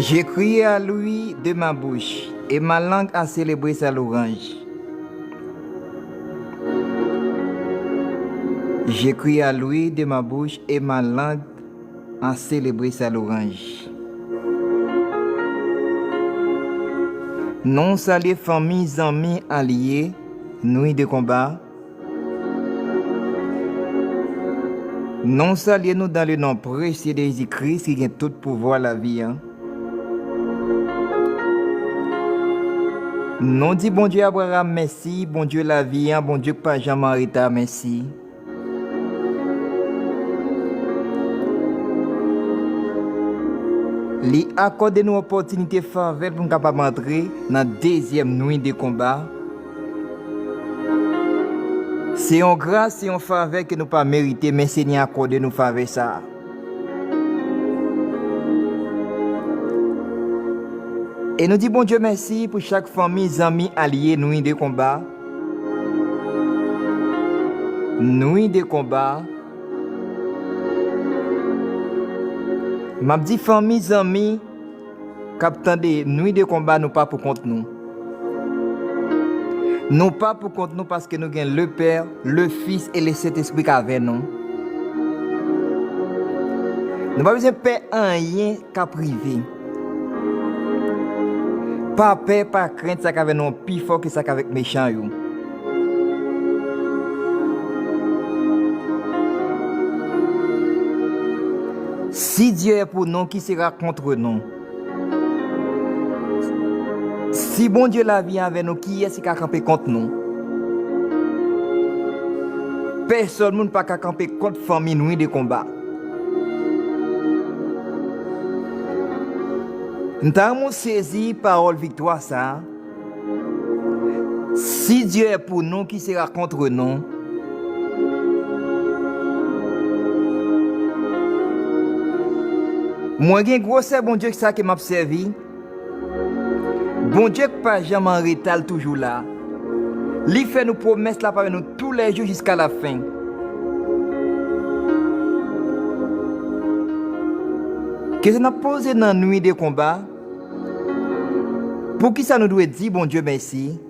J'ai crié à lui de ma bouche, et ma langue a célébré sa louange. J'ai crié à lui de ma bouche, et ma langue a célébré sa louange. Non saluer familles, amis, alliés, nuit de combat. Non saluer nous dans le nom précieux de Jésus-Christ qui a tout pouvoir la vie. Non dit bon Dieu Abraham merci, bon Dieu la vie, bon Dieu pas Jean-Marita merci. Li accorde nous opportunité faveur pour nous capable entrer dans la deuxième nuit de combat. C'est une grâce, c'est une faveur que nous pas mérité, mais Seigneur accorde nous faveur ça. Et nous disons bon Dieu merci pour chaque famille, amis, alliés, nuit de combat. Nuit de combat. M'a dit famille, amis, captant de nuit de combat, nous pas pour compte nous. Nous pas pour compte nous parce que nous avons le Père, le Fils et le Saint-Esprit avec nous. Nous pas besoin de faire rien qu'à privé. Pas peur, pas crainte, ça qu'avec nous plus fort que ça qu'avec méchant. Si Dieu est pour nous, qui sera contre nous? Si bon Dieu la vie avec nous, qui est-ce qui a campé contre nous? Personne ne peut pas camper contre famille nuit de combat. Nous avons saisi parole victoire ça. Si Dieu est pour nous, qui sera contre nous? Moi, j'ai un gros bon Dieu qui m'a servi. Bon Dieu pas jamais en retard toujours là. Il fait nos promesses là avec nous tous les jours jusqu'à la fin. Que ça n'a posé dans la nuit de combat. Pour qui ça nous doit dire bon Dieu merci?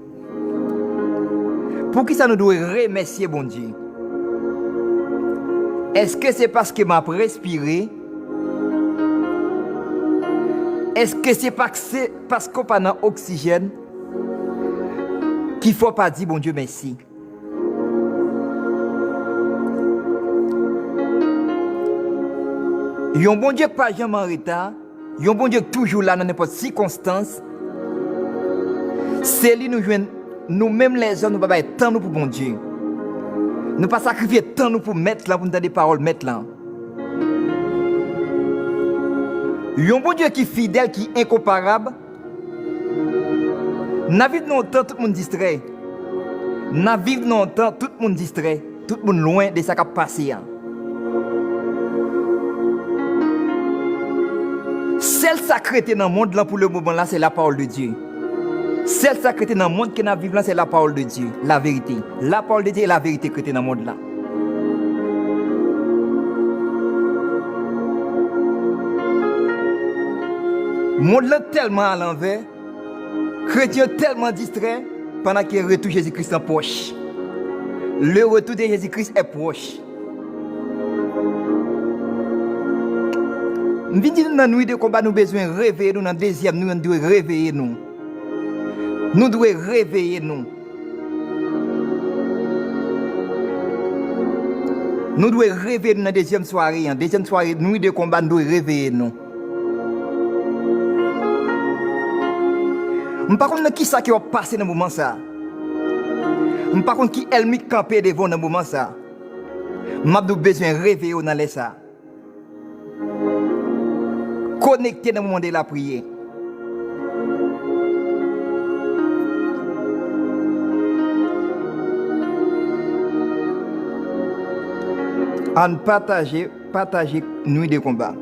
Pour qui ça nous doit remercier bon Dieu? Est-ce que c'est parce que m'a respiré? Est-ce que c'est parce qu'on n'a pas d'oxygène qu'il ne faut pas dire bon Dieu merci? Il y a un bon Dieu qui pas jamais en retard. Il y a un bon Dieu qui toujours là dans n'importe quelle circonstance. C'est lui nous-mêmes les hommes, nous ne pouvons pas être temps pour bon Dieu. Nous ne pas sacrifier temps pour mettre là, pour nous donner des paroles, mettre là. Il y a un bon Dieu qui est fidèle, qui est incomparable. Nous vivons longtemps, tout le monde distrait. Nous vivons longtemps, tout le monde distrait. Tout le monde loin de ce qui a passé. Celle sacrée dans le monde là pour le moment là, c'est la parole de Dieu. Celle sacrée dans le monde que nous vivons là, c'est la parole de Dieu, la vérité. La parole de Dieu est la vérité que dans le monde là. Le monde là tellement à l'envers, chrétien tellement distrait pendant qu'il retourne de Jésus-Christ en poche. Le retour de Jésus-Christ est proche. Nous disons dans la nuit de combat, nous avons besoin de réveiller nous. Dans la deuxième nuit, nous devons réveiller nous. Nous devons réveiller nous. Nous devons réveiller nous dans la deuxième soirée. Dans la deuxième soirée, nuit de combat, nous devons réveiller nous. Par contre, qui ça qui va passer dans le moment ça? Par contre, qui est le campé devant dans le moment ça? Nous avons besoin de réveiller dans les ça. Connecté dans le moment de la prière. En partager nuit de combat.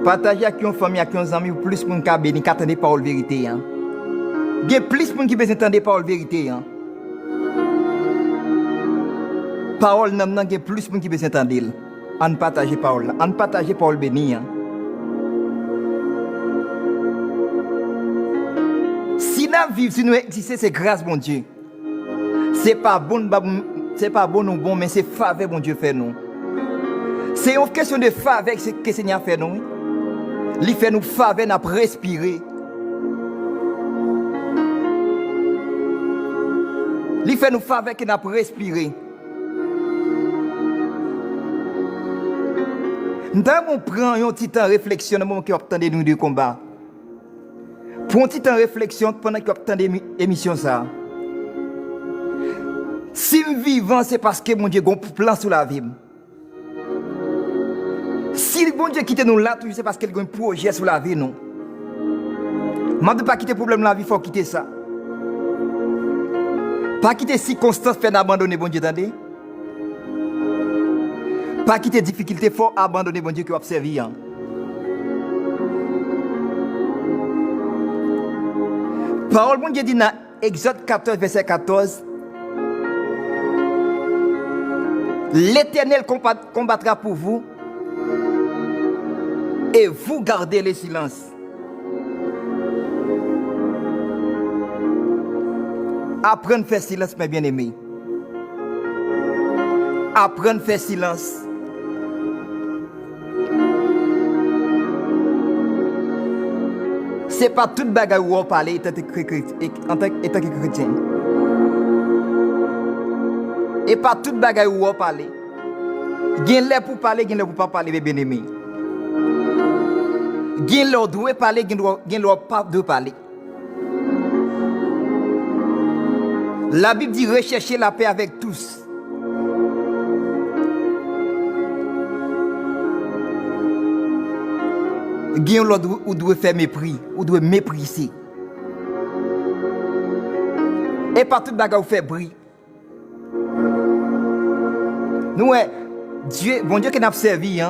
Partager avec une famille, avec un ami, plus pour nous bénir, qui attendent par la vérité. Il y a plus pour nous qui besoin d'entendre par la vérité. Parole, il y a plus pour nous qui besoin d'entendre. On partage parole, on partage parole bénie. nous vivons, si nous existons, c'est grâce, mon Dieu. C'est pas bon, ou bon, mais c'est faveur, mon Dieu, fait nous. C'est une question de faveur que le Seigneur fait nous. Il fait nous faveur, nous respirer. Il fait nous faveur que nous respirer. Nous prenons un petit temps de réflexion dans le moment qui attendait nous de combat. Pour un petit temps de réflexion pendant que attendait l'émission ça. Si nous vivons, c'est parce que mon Dieu a un plan sur la vie. Si bon Dieu quitte nous là, c'est parce qu'il a un projet sur la vie. Non. Je ne pas quitter le problème de la vie, il faut quitter ça. Pas quitter les circonstances pour abandonner bon Dieu. Attendez. Pas quitter les difficultés, il faut abandonner bon Dieu qui a observé. Parole bon Dieu dit dans Exode 14, verset 14. L'Éternel combattra pour vous et vous gardez le silence. Apprendre à faire silence, mes bien-aimés. Apprendre à faire silence. Ce n'est pas toute bagarre où on parle en tant que chrétien. Et pas toute bagarre où on parle. Il y a l'air pour parler, il y a l'air pour pas parler, mes bien-aimés. Il y a l'air de parler, il y a l'air pas de parler. La Bible dit rechercher la paix avec tous. Il y a l'air où doit faire mépris, où doit mépriser. Et pas toute bagarre où faire bruit. Nous, Dieu, bon Dieu qui n'a pas servi,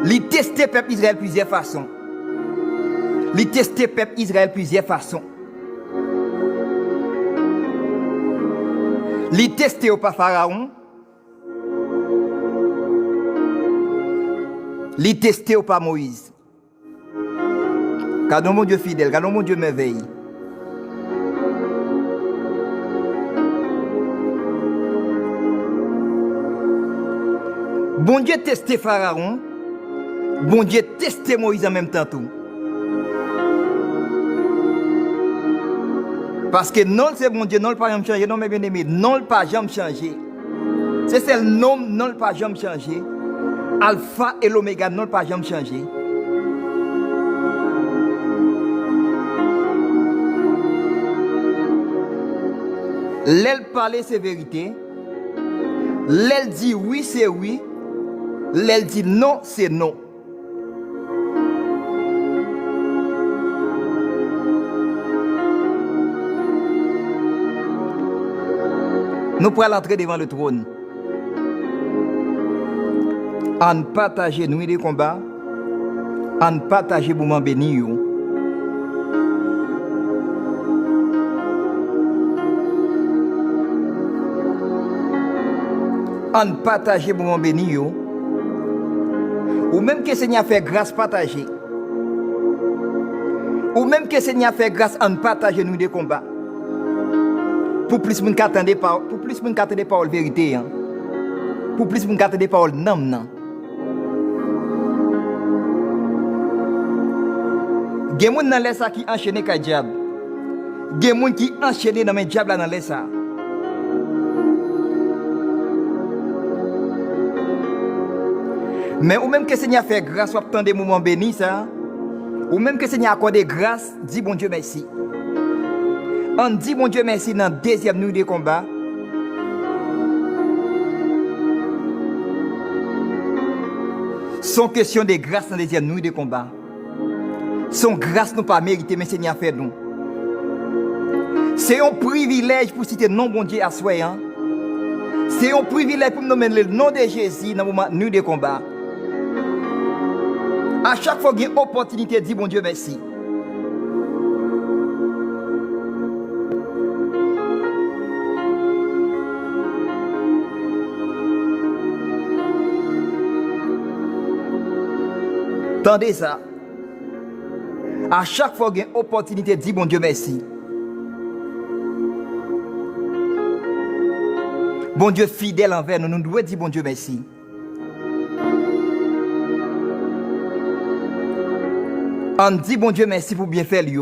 il testait le peuple Israël plusieurs façons. Il testait le peuple Israël plusieurs façons. Il testait au pas Pharaon. Il testait au pas Moïse. Gardons mon Dieu fidèle, gardons mon Dieu merveille. Bon Dieu testait Pharaon, bon Dieu testait Moïse en même temps tout. Parce que non, c'est bon Dieu, non, le pas jamais changer, non, mes bien-aimés, non, le pas jamais changer. C'est le nom, non, le pas jamais changer. Alpha et l'oméga, non, le pas jamais changer. L'aile parler, c'est vérité. L'aile dit oui, c'est oui. L'aile dit non, c'est non. Nous pourrons entrer devant le trône. En partager nuit de combat, en partager moment béni. En partager moment béni. Ou même que le Seigneur fait grâce partager. Ou même que le Seigneur fait grâce en partager nous des combats. Pour plus de monde qu'attendait pour plus de monde qu'attendait parole vérité. Pour plus de monde qu'attendait parole non. Il y a des gens dans les qui enchaînent avec le diable. Il y a des gens qui enchaînent dans le diable dans les ça. Mais ou même que le Seigneur fait grâce, ou attend des moments bénis, ça, ou même que le Seigneur accorde grâce, dis bon Dieu merci. On dit bon Dieu merci dans la deuxième nuit de combat. Son question de grâce dans la deuxième nuit de combat. Son grâce nous pas mérité, mais le Seigneur fait nous. C'est un privilège pour citer non bon Dieu à soi. C'est un privilège pour nous nommer le nom de Jésus dans le moment nuit de combat. À chaque fois qu'il y a une opportunité, dis bon Dieu merci. Tendez ça. À chaque fois qu'il y a une opportunité, dis bon Dieu merci. Bon Dieu fidèle envers nous, nous devons dire bon Dieu merci. On dit bon Dieu merci pour bien faire lui.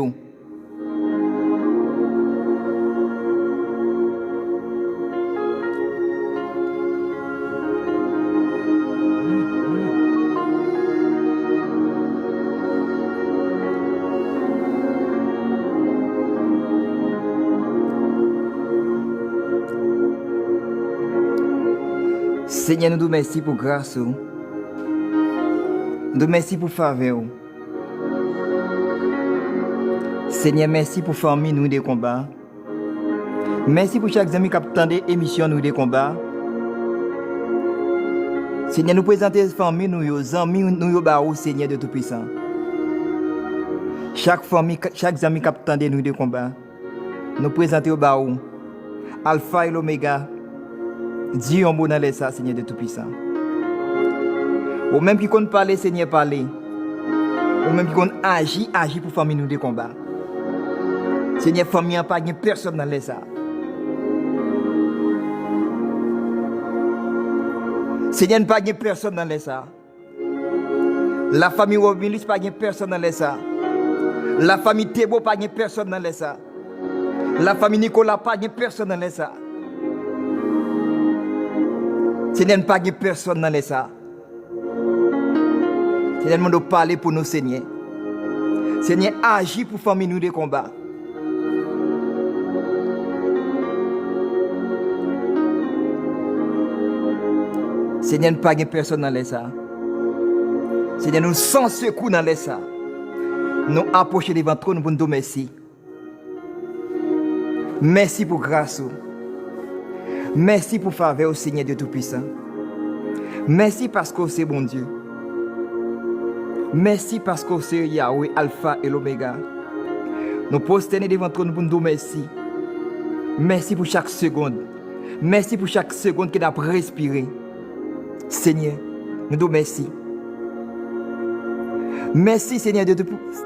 Seigneur, nous te remercions pour grâce. Nous te remercions pour faveur. Seigneur, merci pour famille nous des combats. Merci pour chaque ami qui a des émissions nous des combats. Seigneur, nous présentons famille nous, amis nous, Seigneur de Tout-Puissant. Chaque famille, chaque ami qui a nous des combats. Nous présentons au Alpha et l'Oméga. Dis un mot dans les ça, Seigneur de Tout-Puissant. Ou même qui compte parler, Seigneur, parler. Ou même qui compte agir pour famille nous des combats. Seigneur, famille n'a pas personne dans les ça. Seigneur, n'a pas personne dans les ça. La famille Robinus n'a pas personne dans les ça. La famille Thébo n'a pas personne dans les ça. La famille Nicolas n'a pas personne dans les ça. Seigneur, n'a pas personne dans les ça. Seigneur, nous devons parler pour nous, Seigneur. Seigneur, agis pour famille nous des combats. Seigneur, pas de personne dans les ça. Seigneur, nous sans secours dans les ça. Nous approcher devant toi, nous pour nous merci. Merci pour grâce. Merci pour faveur au Seigneur de Tout-Puissant. Merci parce que c'est bon Dieu. Merci parce que c'est Yahweh, Alpha et l'Oméga. Nous posternons devant toi, nous pour nous merci. Merci pour chaque seconde. Merci pour chaque seconde que nous avons respiré. Seigneur, nous te remercions. Merci Seigneur de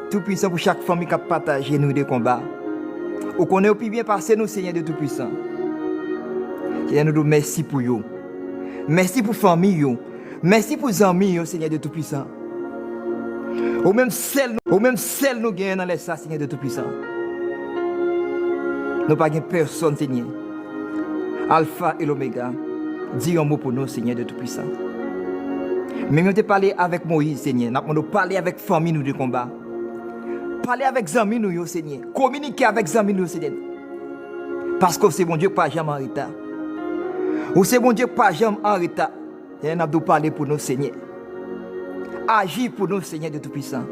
Tout-Puissant pour chaque famille qui a partagé nous des combats. Ou qu'on ait au plus bien passé nous Seigneur de Tout-Puissant. Seigneur, nous te remercions pour vous. Merci pour famille. Merci pour les amis, Seigneur de Tout-Puissant. Ou même celle nous gagnons dans les ça, Seigneur de Tout-Puissant. Nous pas personne, Seigneur. Alpha et l'Oméga. Dis un mot pour nous, Seigneur de Tout-Puissant. Mais nous avons parlé avec Moïse, Seigneur. Nous avons parlé avec famille nous de combat. Parler avec les amis nous, Seigneur. Communiquer avec les amis nous, Seigneur. Parce que c'est bon Dieu pas jamais en retard. Ou c'est bon Dieu pas jamais en retard. Et nous avons parlé pour nous, Seigneur. Agis pour nous, Seigneur de Tout-Puissant.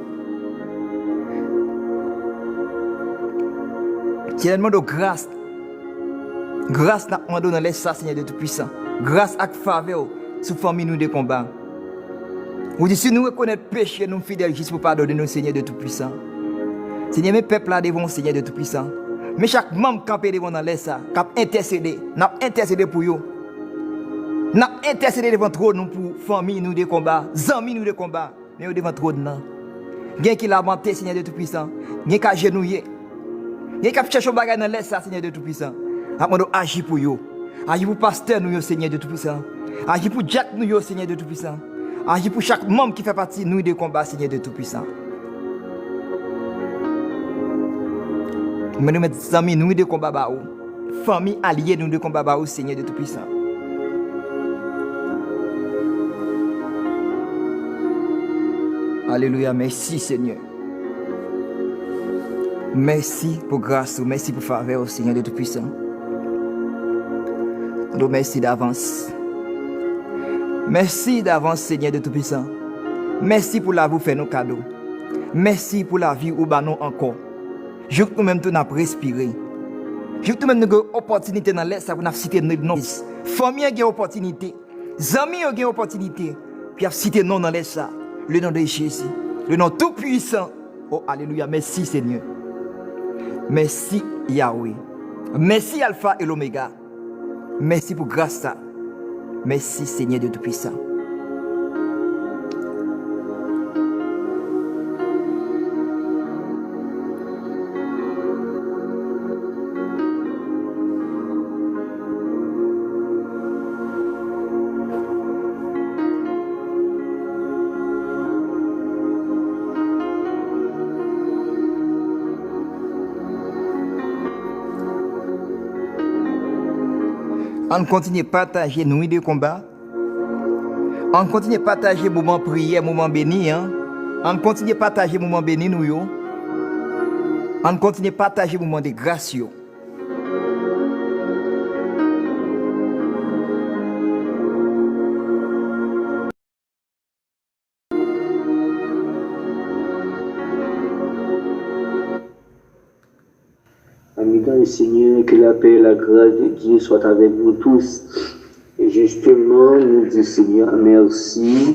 Seigneur, nous demandons grâce. Grâce nous demandons dans les ça, Seigneur de Tout-Puissant. Grâce à faveur sur famille nous de combat. Vous dites si nous reconnaissons péché, nous fidèles juste pour pardonner nos Seigneur de Tout-Puissant. Seigneur, mes peuples là devant Seigneur de Tout-Puissant. Mais chaque membre campé devant dans les ça, cap intercédé, n'a intercédé pour eux. N'a intercédé devant trône pour famille nous de combat, amis nous de combat, mais devant trône là. Gen qui lamenté Seigneur de Tout-Puissant, gen qui agenouillé. Gen qui cherche bagage dans les ça Seigneur de Tout-Puissant. Amando agir pour eux. Agis pour pasteur nous, Seigneur de Tout-Puissant. Agis pour Jack nous, Seigneur de Tout-Puissant. Agis pour chaque membre qui fait partie nous de combat, Seigneur de Tout-Puissant. Mais nous mettons amis nous de combat, famille alliée nous de combat, Seigneur de Tout-Puissant. Alléluia, merci Seigneur. Merci pour grâce, merci pour faveur, Seigneur de Tout-Puissant. Nous merci d'avance. Merci d'avance, Seigneur de Tout-Puissant. Merci pour la vie fait nos cadeaux. Merci pour la vie où nous encore. Je veux que nous-mêmes nous avons respiré. Je veux que nous-mêmes nous avons une opportunité dans l'air pour nous citer nos noms. Famille a une opportunité. Amis ont une opportunité. Puis citer nos noms dans l'air ça. Le nom de Jésus. Le nom tout puissant. Oh, alléluia. Merci Seigneur. Merci Yahweh. Merci Alpha et l'Oméga. Merci pour grâce. Merci Seigneur de Tout-Puissant. On continue à partager nuit de combat. On continue à partager moment prière, moment béni. Hein? On continue à partager moment béni nous yo. On continue à partager moment de grâce yo. Amis dans le Seigneur, que la paix et la grâce de Dieu soient avec vous tous. Et justement, nous disons Seigneur, merci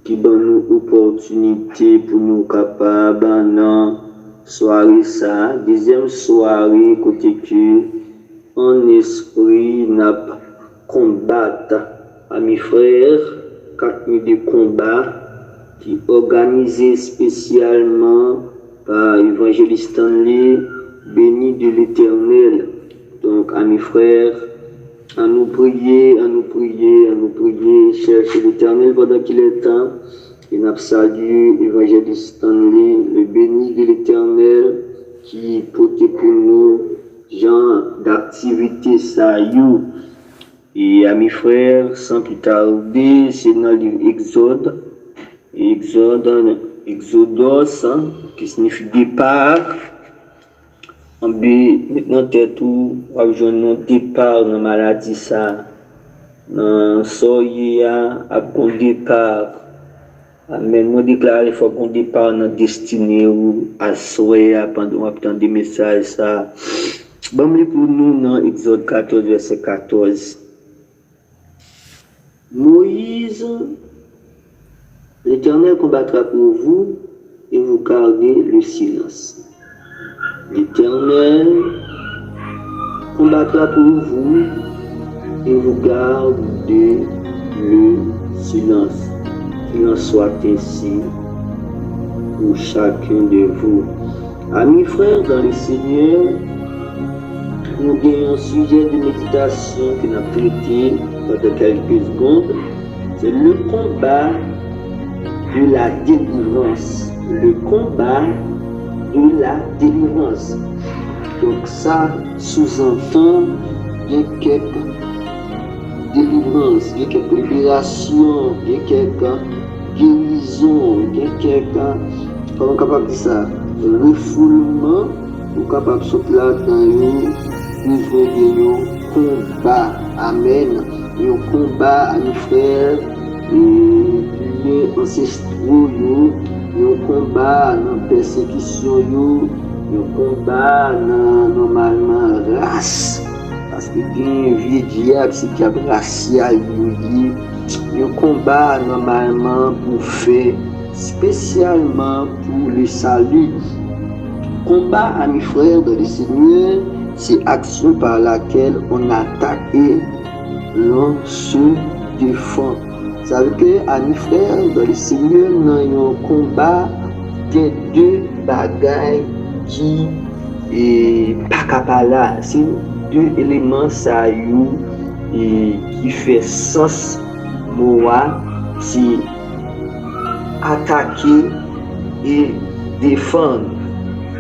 qui donne nous opportunité pour nous capables dans soirée ça, deuxième soirée côté que en esprit n'a combattre amis frères, 4 nuits de combat qui organisé spécialement par évangéliste Stanley, béni de l'Éternel. Donc, amis frères, à nous prier, chercher l'Éternel pendant qu'il est temps. Et nous saluons évangéliste Stanley, le béni de l'Éternel, qui porte pour nous genre d'activité ça you. Et amis frères, sans plus tarder, c'est dans le livre Exode, Exodos, hein, qui signifie départ. En maintenant tête où on départ dans la maladie ça, dans soyez à bon départ. Amen. Nous déclarons il faut qu'on départ dans destinée ou à soyez pendant attendre des messages ça. Bon pour nous dans Exode 14 verset 14. Moïse, l'Éternel combattra pour vous et vous gardez le silence. L'Éternel combattra pour vous et vous gardez le silence. Qu'il en soit ainsi pour chacun de vous. Amis frères dans le Seigneur, nous avons un sujet de méditation que nous avons traité pendant quelques secondes. C'est le combat de la délivrance. Le combat de la délivrance. Donc ça sous-entend il y a quelques délivrances, il y a quelques libérations, il y a quelques guérisons, il y a quelques, comment on est capable de dire ça, refoulement, on est capable de sortir là-dedans, besoin de combat, amen, un combat à nos frères, et les ancestraux, un combat dans la persécution, un combat dans normalement race. Parce que bien vieux diable, c'est qui a racial, un combat normalement pour faire, spécialement pour le salut. Combat, amis frères dans le Seigneur, c'est action par laquelle on attaque et l'on se défend. Vous savez que, amis frères dans le Seigneur, dans un combat, il y a deux bagailles qui est pas capable là. C'est deux éléments ça et qui fait sens moi, c'est attaquer et défendre.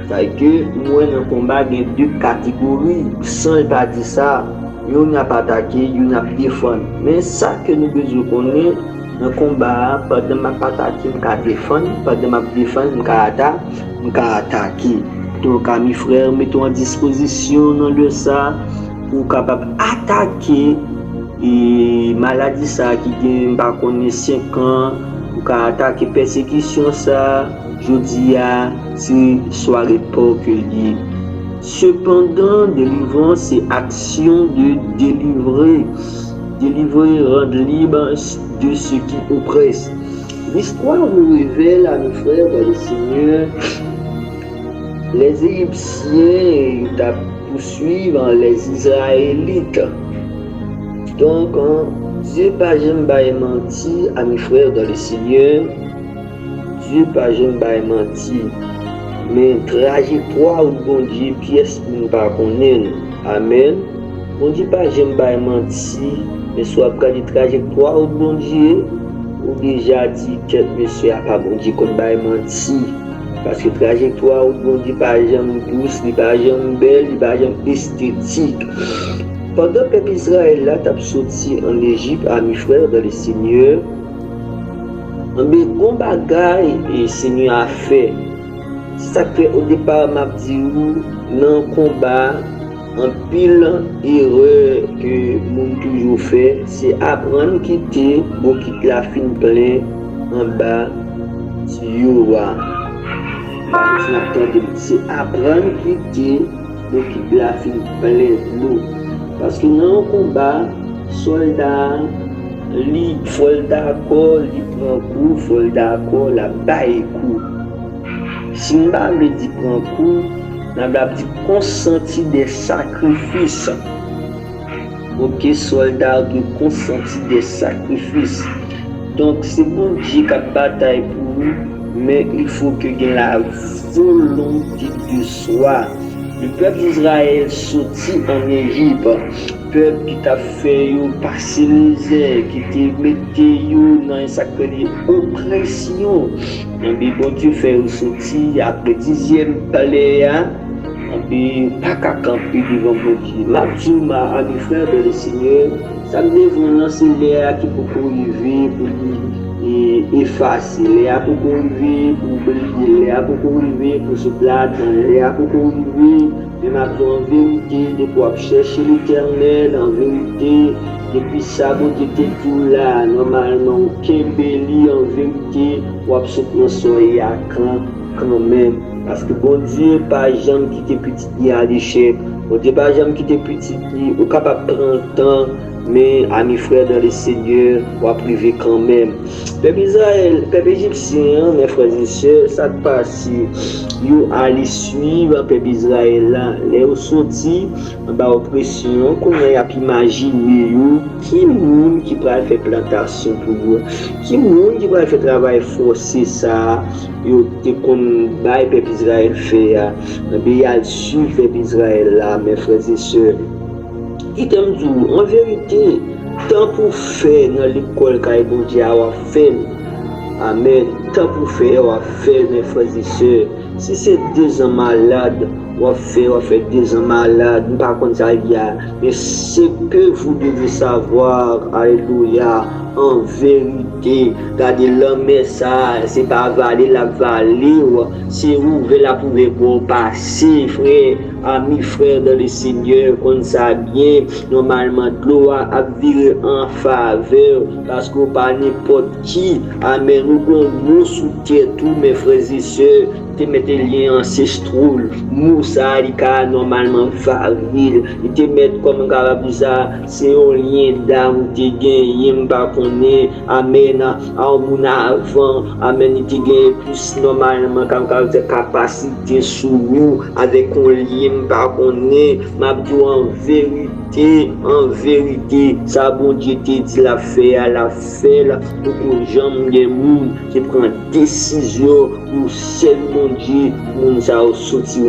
C'est-à-dire que moi dans le combat il y a deux catégories. Sans pas dire ça, on n'a pas attaqué, on n'a pas défendre. Mais ça que nous besoin connaître dans le combat, pendant ma attaquer, on peut défendre, pendant ma défendre, on peut attaquer. Donc, amis frères, mettons en disposition dans le ça pour capable attaquer et maladie ça qui gagne pas connaît 5 ans, pour attaquer persécution ça, je dis à c'est soirée pas que dit. Cependant, délivrance c'est action de délivrer, rendre libre de ce qui oppresse. L'histoire nous révèle, amis frères, dans le Seigneur. Les Égyptiens poursuivent les Israélites. Donc, Dieu pas jamais menti, amis frères dans le Seigneur. Dieu pas jamais menti. Mais trajectoire ou bon Dieu, pièce pour ne pas connaître. Amen. On dit pas jamais menti, mais soit près de trajectoire ou bon Dieu, ou déjà dit que monsieur a pas bon Dieu qu'on va menti. Parce que trajectoire ou bon Dieu pas jamais douce, pas jamais belle, pas jamais esthétique. pendant que le peuple Israël là t'a sorti en Égypte, amis frères dans le Seigneur, mais bon bagaille et le Seigneur a fait. C'est ça que au départ m'a dit dans le combat, en pile erreur que mon toujours fait, c'est apprendre quitter, bon quitter la fin plein en bas, sur c'est apprendre quitter, bon quitter la fin plein de l'eau. Parce que dans le combat, soldat, il faut d'accord, il prend coup, il faut d'accord, la baille coup. Si on me dit prend coup, on a dit consentir des sacrifices. Ok, soldat qui consentir des sacrifices. Donc c'est bon Dieu qui a bataille pour nous, mais il faut que y ait la volonté de soi. Le peuple d'Israël sorti en Égypte, peuple qui t'a fait passer les airs, qui t'a mis dans une sacrée oppression. Mais bon Dieu fait sortir après 10e palais, pas qu'à camper devant mon Dieu. Ma Dieu, ma ami frère de le Seigneur, ça me devrait lancer l'air qui peut arriver pour effacer, l'air pour arriver pour oublier, l'air pour arriver pour se plaindre, l'air pour arriver. Mais ma Dieu, en vérité, de pouvoir chercher l'éternel, en vérité, depuis ça, bon Dieu était tout là, normalement, Kembeli, en vérité, pour absolument soyez à quand même. Parce que bon Dieu, pas jamais qui était petit à l'échec. Bon Dieu, pas jamais qui était petit, au capable de prendre temps, mais amis frères dans le Seigneur, on va priver quand même. Peuple Israël, peuple égyptien, mes frères et sœurs, ça passe. Yo allez suivre peuple Israël là, les sortis en bas oppression, qu'on a pu imaginer qui monde qui va faire plantation pour vous, qui monde qui va faire travail forcé ça, yo te qu'on bail peuple Israël fait, mais il y a suivre peuple Israël là, mes frères et sœurs. Qui t'aime tout, en vérité, tant pour faire dans l'école quand bon Dieu a fait. Amen. Tant pour faire, on va faire, mes frères et sœurs. Si c'est 2 ans malade, on va faire 2 ans malade. Par contre, ça y a. Mais ce que vous devez savoir, alléluia, en vérité, regardez l'homme, ça, c'est pas avaler la vallée, c'est ouvrir la pouvée pour passer, frère. Amis frères dans le Seigneur, qu'on ça bien, normalement, de l'eau a viré en faveur, parce qu'on pas n'importe qui, amen, nous soutient tous mes frères et sœurs, te mettre liens ancestraux, Moussa, normalement, faville, et te mettre comme ça, c'est un lien d'âme, te gagné, m'pas connaît, amen, en mon avant, amen, te gagné plus normalement, comme capacité sous nous, avec un lien. Par connaît, m'a dit en vérité, ça bon Dieu te dit la fait pour que j'aime les monde qui prend décision pour seul mon Dieu, mon ça sorti.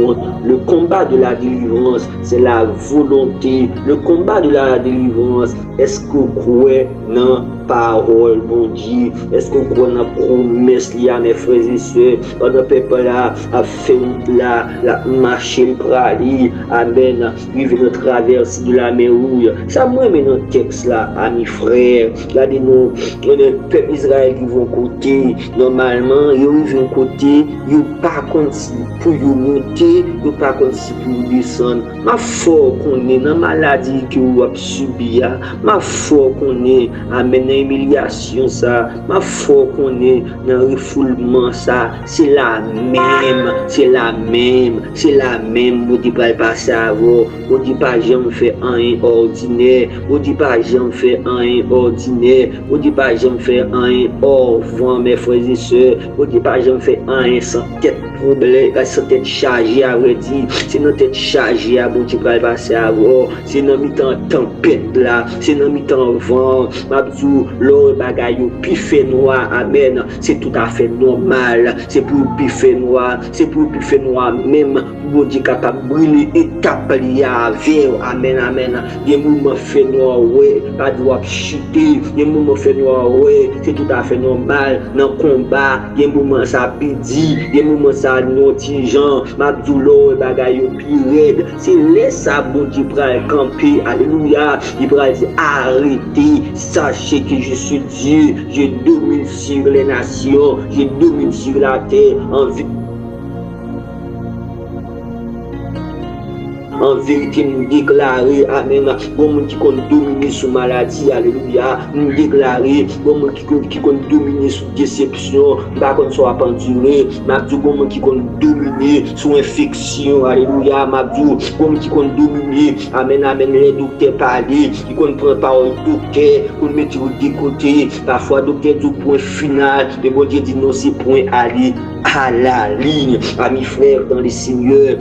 Le combat de la délivrance, c'est la volonté. Le combat de la délivrance, est-ce que vous croyez dans parole, bon Dieu? Est-ce que vous croyez dans la promesse liée à mes frères et sœurs? Quand le peuple là a fait la marcher le prali, amen, vivre le traverse de la mer Rouge. Ça moi mais dans le texte là, amis frères, là de nous, le peuple Israël qui vont côté, normalement, ils vont côté, ils pas contre pour vous monter, ils pas contre pour vous descendre. Ma foi qu'on est dans maladie que vous avez subi, ma foi qu'on est amen dans humiliation ça, ma foi qu'on est dans refoulement ça, c'est la même, vous dites pas passer à vous, vous dites pas jamais faire un ordinaire, vous dites pas jamais faire un ordinaire, vous dites pas jamais faire un hors vent, mes frères et sœurs, vous dites pas jamais faire un sans tête problème, sans tête chargée à vrai dire, c'est notre tête chargée à vous dites pas passer à vous, c'est dans mi-temps tempête là, c'est dans mi-temps vent, m'abdou, l'eau bagaille pifé noir, amen, c'est tout à fait normal, c'est pour pifé noir, même, vous dites capable de brûler étape liée à vie, amen, amen. Des moments fait noir, ouais, pas droit chuter. Des moments fait noir, ouais, c'est tout à fait normal. Dans le combat, des moments ça pidi, des moments ça notigeant, Mabdoulo et bagaille pire. C'est laisse ça, bon Dieu, pour camper, alléluia. Il va dire arrêtez, sachez que je suis Dieu, je domine sur les nations, je domine sur la terre en vérité, nous déclarer, amen, bon monde qui compte dominer sur maladie, alléluia, nous déclarer, bon monde qui compte dominer sur déception, pas qu'on soit penduré, m'a dit bon monde qui compte dominer sur infection, alléluia, m'a dit bon monde qui compte dominer, amen, amen, les docteurs parler, qui compte prendre parole docteur, pour mettre de côté, parfois docteur du point final, mais bon Dieu dit non, c'est point aller à la ligne, amis frères dans les seigneurs.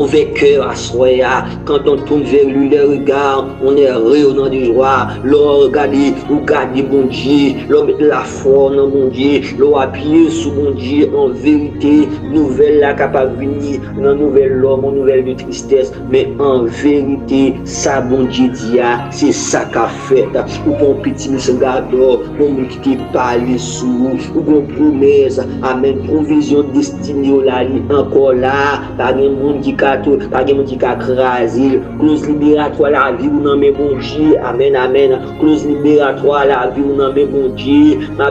Avec cœur à soya, quand on tourne vers lui le regard, on est rayonnant de joie. L'on regarde bon Dieu, l'on met la foi dans mon Dieu, l'on appuie sur mon Dieu en vérité. Nouvelle là capable de venir, une nouvelle l'homme, une nouvelle de tristesse, mais en vérité, ça bon Dieu dit, c'est ça qu'a fait. Ou bon petit monsieur Gardor, bon qui te parle sous, ou bon promesse, amen, provision destinée au la encore là, par un monde qui pas de monde qui a crasé, clause libératoire la vie ou non mais bon Dieu, amen, amen, clause libératoire la vie ou non mais bon Dieu, ma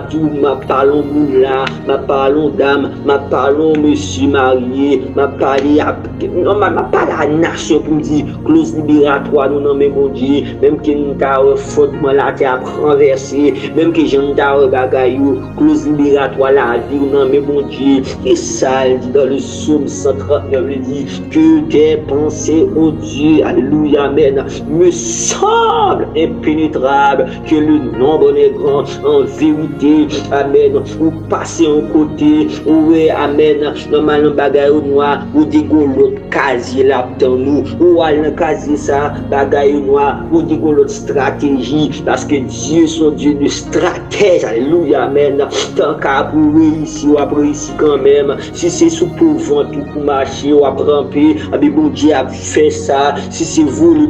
parlons moula, ma parlons dame, ma parlons monsieur marié, ma parlé à non ma parle à la nation pour me dire clause libératoire nous non mais bon Dieu, même que nous avons fautement la terre renversée, même que j'en ai bagayou, clause libératoire la vie ou non mais bon Dieu, et ça dit dans le psaume 139 il dit que tes pensées, oh Dieu, alléluia, amen, me semble impénétrable, que le nombre est grand, en vérité, amen, ou passer en côté, oui, amen, normalement, bagaille noir, ou dégo l'autre casier là dans nous, ou aller dans casier ça, bagaille noir, ou dégo l'autre stratégie, parce que Dieu, son Dieu de stratège, alléluia, amen, tant qu'à pour réussir, ou après réussir quand même, si c'est sous pour vendre, pour marcher, ou après ramper, bon Dieu a fait ça. Si c'est voler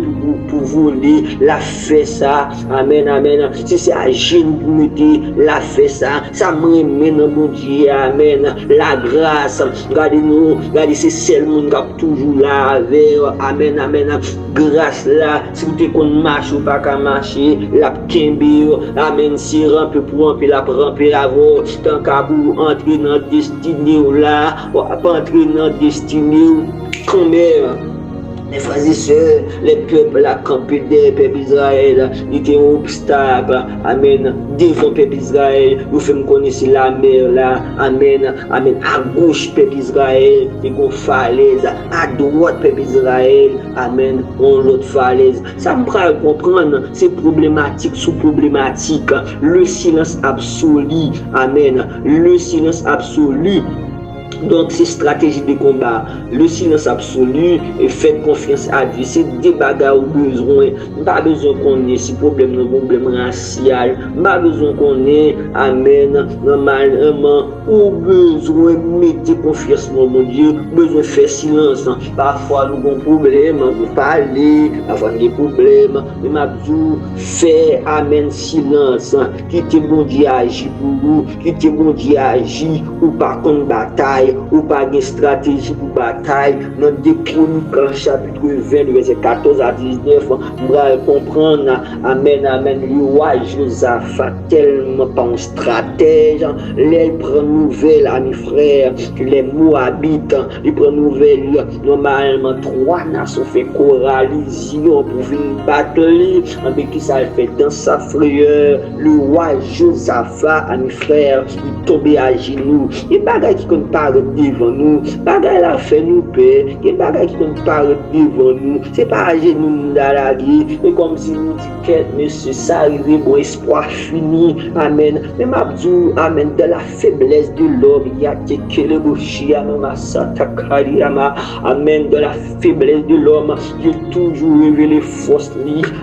pour voler, l'a fait ça. Amen, amen. Si c'est à genoux pour mettre, l'a fait ça. Ça m'amène dans mon Dieu, amen. La grâce, regardez-nous, regardez, c'est celle monde qui est toujours là avec. Amen, amen. Grâce là, si vous êtes qu'on marche ou pas qu'à marcher, la kembe, amen. Si rampe pour ramper, la ramper avant. Tant qu'à vous entrer dans la destinée là, ou pas entrer dans la destinée. Combien, mes frères et sœurs, les peuples à camper des peuples d'Israël, ils étaient un obstacle, amen, devant le peuple d'Israël, vous faites connaître la mer là, amen, amen, à gauche peuple d'Israël, il y a une falaise, à droite peuple d'Israël, amen, on l'autre falaise. Ça me fera comprendre, c'est problématique sous problématique, le silence absolu, amen, le silence absolu. Donc, c'est stratégie de combat. Le silence absolu et faites confiance à Dieu. C'est des bagarres au besoin. Pas besoin qu'on ait si problème, non problème racial. Pas besoin qu'on ait, amen, normalement, au besoin mettez confiance dans mon Dieu. Besoin faire silence. Parfois, nous avons des problèmes, vous parlez, parfois des problèmes. Mais ma Dieu, fait, amen, silence. Quittez mon Dieu agir pour vous. Quittez mon Dieu agir ou pas contre bataille. Ou pas de stratégie pour bataille. Dans des Chroniques, chapitre 20, verset 14 à 19, on va comprendre, amen, amen, le roi Josaphat, tellement pas un stratège, il prend nouvelle, amis frères, que les Moabites, il prend nouvelle, normalement, 3 nations fait coaliser pour venir battre, avec qui ça fait dans sa frayeur, le roi Josaphat, amis frères, il tombait à genoux, et bagaille qui compte pas devant nous, bagaille la fait nous paix, et bagaille qui nous parle devant nous, c'est pas à genoux dans la vie, mais comme si nous disions, monsieur, ça arrive, bon espoir fini, amen, mais ma Dieu, amen, de la faiblesse de l'homme, il y a que le bouchi, amen, de la faiblesse de l'homme, Dieu toujours révélé force,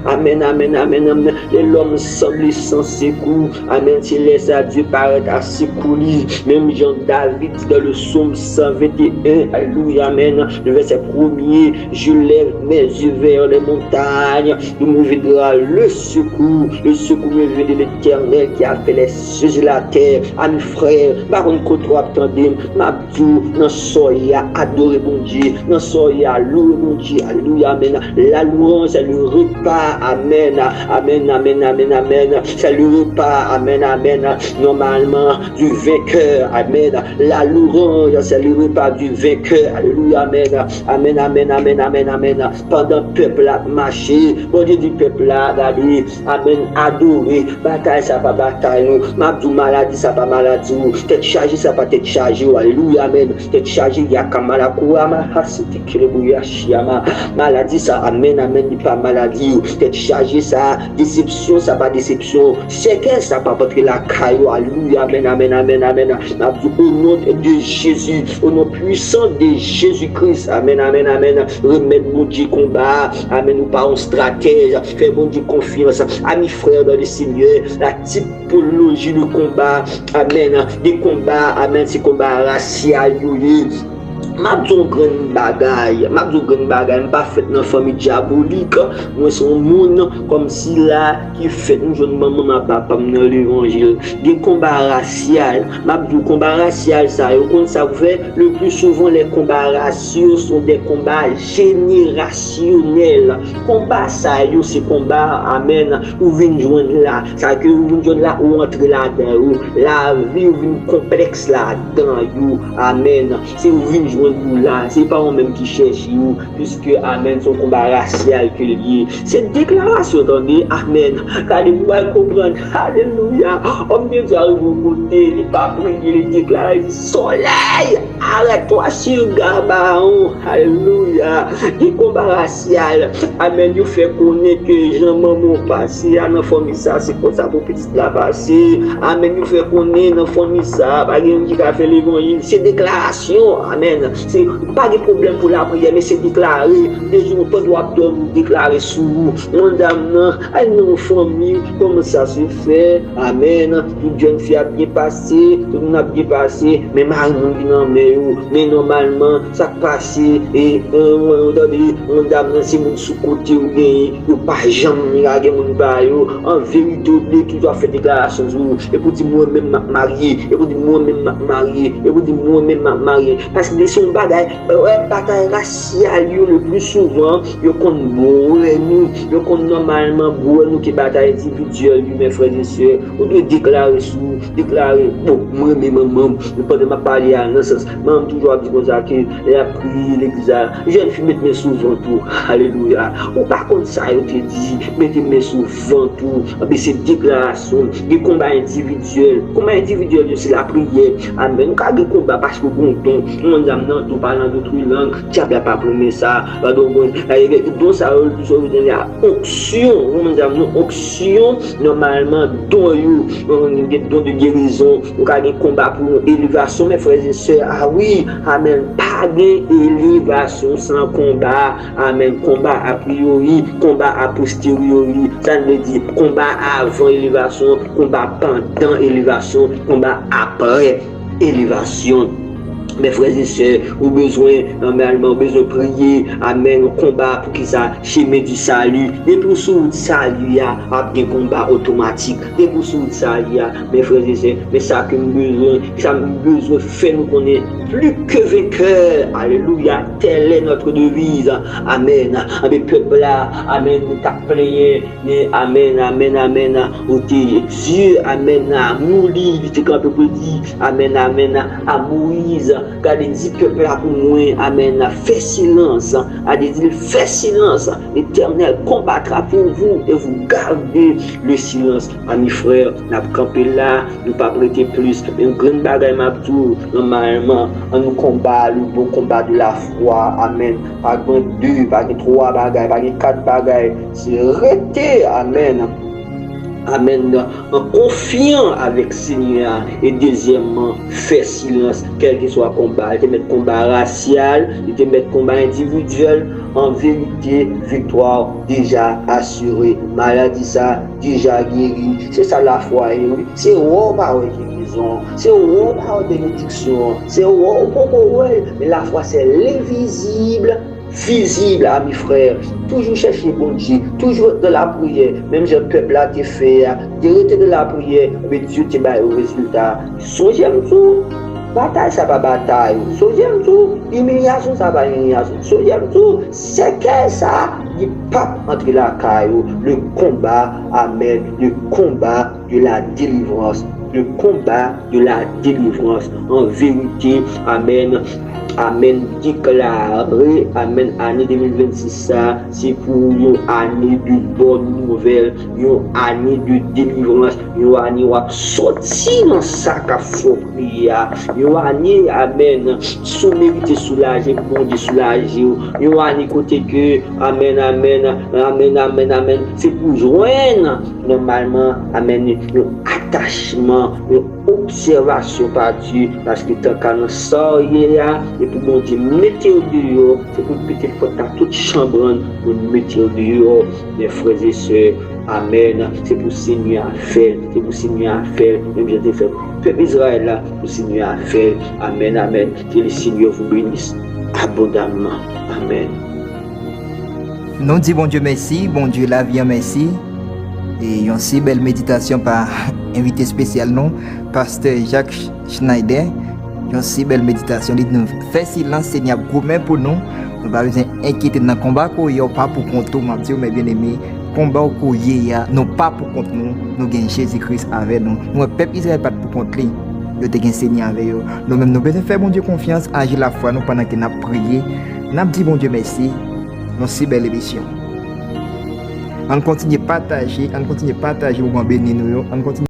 amen, amen, amen, amen, et l'homme semble sans secours, amen, s'il laisse à Dieu paraître à secourir, même Jean David dans le psaume 121, alléluia, amen. Le verset 1er, je lève mes yeux vers les montagnes, d'où me viendra le secours me vient de l'Éternel qui a fait les cieux et la terre. Amis frères, par contre, trop attendez, m'abdou, non soya, adoré mon Dieu, non soya, loué mon Dieu, alléluia, amen. La louange, c'est le repas, amen, amen, amen, amen, amen. C'est le repas, amen, amen, normalement, du vainqueur, amen. La louange, c'est le repas du vainqueur, alléluia, amen, amen, amen, amen, amen, amen. Pendant le peuple a marché, bon Dieu du peuple a regardé, amen, adoré, bataille, ça pas bataille, m'abdou, maladie, ça pas maladie, tête chargée, ça pas tête chargée, alléluia, amen. Tête chargée, il y a kamala kouama, c'était que le bouillard chiama, maladie, ça, amen, amen, il pas maladie, tête chargée, ça, déception, ça pas déception, c'est que ça pas parce que la caillou, alléluia, amen, amen, amen, amen, m'abdou, au nom de Jésus, au nom puissant de Jésus-Christ, amen, amen, amen, remettre mon Dieu combat, amen, nous pas en stratège, faire mon Dieu confiance, amis frères dans le Seigneur, la typologie du combat, amen, des combats, amen, ces combats racial, m'abdou grand bagaille, pas fait dans famille diabolique, moi son monde comme si là qui fait une jeune maman ma papa dans l'évangile, des combats racial, m'abdou combat racial ça, on savait le plus souvent les combats raciaux sont des combats générationnels. Combat ça yo c'est combat amen, ou vinn joindre là, ça que ou vinn joindre là ou entrer là-dedans, la vie ou vinn complexe là-dedans yo, amen. C'est ou vinn joindre là, c'est pas on-même qui cherche you, puisque amen son combat racial que lié. Cette déclaration attendez, amen. Car les pouvoir comprendre, alléluia. Homme de Dieu arrive au côté, il pas prier, il déclare, il dit soleil, arrête-toi sur Gabaon, alléluia. Les combats racial, amen. Il fait connaître que Jean-Maman passé, à l'enfant ça, c'est comme ça pour petit la passer, amen. Il fait connaître l'enfant ça, par exemple, qui a fait l'évangile, c'est déclaration, amen. C'est pas de problème pour la prière, mais c'est déclaré. Les jours pas droit de déclarer sous vous. Mon dame, elle nous famille, comment ça se fait? Amen. Toute jeune fille a bien passé, tout le monde a bien passé, mais malheureusement, mais normalement, ça passe et mon dame, c'est mon sous-côté ou bien, ou pas jamais, mon baillot. En vérité, tu dois faire déclaration. Et pour dire moi-même marié, et pour dire moi-même marié, et pour dire moi-même marié. Parce que son bataille raciale le plus souvent yo kon nous yo kon normalement nous qui bataille individuelle mes frères et sœurs on doit déclarer bon moi même maman je peux pas parler à non sens maman toujours dit comme ça que la prière l'examen je fais mettre mes souvent tout alléluia ou par contre ça yo te dit mettez mes souvent tout mais c'est déclaration des combats individuels c'est la prière amen quand des combats parce que bon ton on nous parlons d'autres langues, tu n'as pas promis ça. Donc, ça a onction, normalement, don de guérison, on a des combats pour élévation, mes frères et sœurs. Ah oui, amen. Pas d'élévation sans combat, amen. Combat a priori, combat a posteriori. Ça veut dire combat avant élévation, combat pendant élévation, combat après élévation. Mes frères et sœurs, au besoin, normalement, besoin de prier, amen, combat pour qu'ils ça, chemin du salut. Et pour ce salut, il y a des combats automatiques. Et pour ce salut, mes frères et sœurs, mais ça que nous besoin de faire nous connaître plus que vainqueur. Alléluia, telle est notre devise. Amen. Avec peuple là, amen, nous t'appelons, amen, amen, amen. Au Dieu, amen, à mourir, il était quand on peut dire, amen, amen, à Moïse. Quand il dit peuple là pour moi, amen, fais silence. A dit fais silence. L'Éternel combattra pour vous et vous gardez le silence. Amis frères, n'a pas campé là, ne pas prêter plus. Mais un grand bagage m'a tout normalement. On nous combat le bon combat de la foi. Amen. Pas grand deux, pas trois bagages, pas quatre bagages. C'est arrêté. Amen. Amen. En confiant avec Seigneur. Et deuxièmement, faire silence, quel que soit le combat. Il te met combat racial, il te met combat individuel. en vérité, victoire déjà assurée. Maladie ça, déjà guéri. C'est ça la foi. C'est roi par guérison. C'est roi par bénédiction. C'est roi pour mais la foi c'est l'invisible. Visible à mes frères, toujours chercher bon Dieu, toujours de la prière, même si le peuple a été fait, d'arrêter de la prière, mais Dieu te bat au résultat. Soyez tout, bataille ça va bataille, soyez tout, humiliation ça va humiliation, soyez tout, c'est que ça, il pape entre la caillou, le combat, amen, le combat de la délivrance, le combat de la délivrance, en vérité, amen. Amen, déclaré, amen, année 2026, ça, c'est pour une année de bonnes nouvelles, une année de délivrance, une année où sorti dans sa prière, une année, amen, sous mérité soulagé, bon Dieu soulagé, une année côté que, amen, amen, amen, amen, amen, c'est pour joindre, normalement, amen, un attachement, une observation par Dieu, parce que tant qu'on sort, et pour bon Dieu mettre au dehors, c'est pour péter faute à toute chambre, pour mettre au dehors, mes frères et sœurs, amen, c'est pour Seigneur à faire, c'est pour Seigneur à faire, même j'ai fait peuple Israël là, pour Seigneur à faire, amen, amen, que le Seigneur vous bénisse abondamment, amen. Nous disons bon Dieu merci, bon Dieu la vie merci. Et une si belle méditation par invité spécial non, pasteur Jacques Schneider. Une si belle méditation, il nous fait silence, Seigneur, gourmet pour nous. Nous pas besoin inquiéter dans le combat qu'on y a pas pour contre nous, mais bien aimé. Combat qu'on y a, non pas pour contre nous, nous gagnons Jésus-Christ avec nous. Nous peuple Israël pas pour contre lui. Nous te gagnons Seigneur avec nous. Nous-mêmes nous besoin faire bon Dieu confiance, agir la foi nous pendant que nous avons prié. Nous avons dit bon Dieu merci. Nous si belle émission. On continue à partager, on continue à partager pour bénir nous, on continue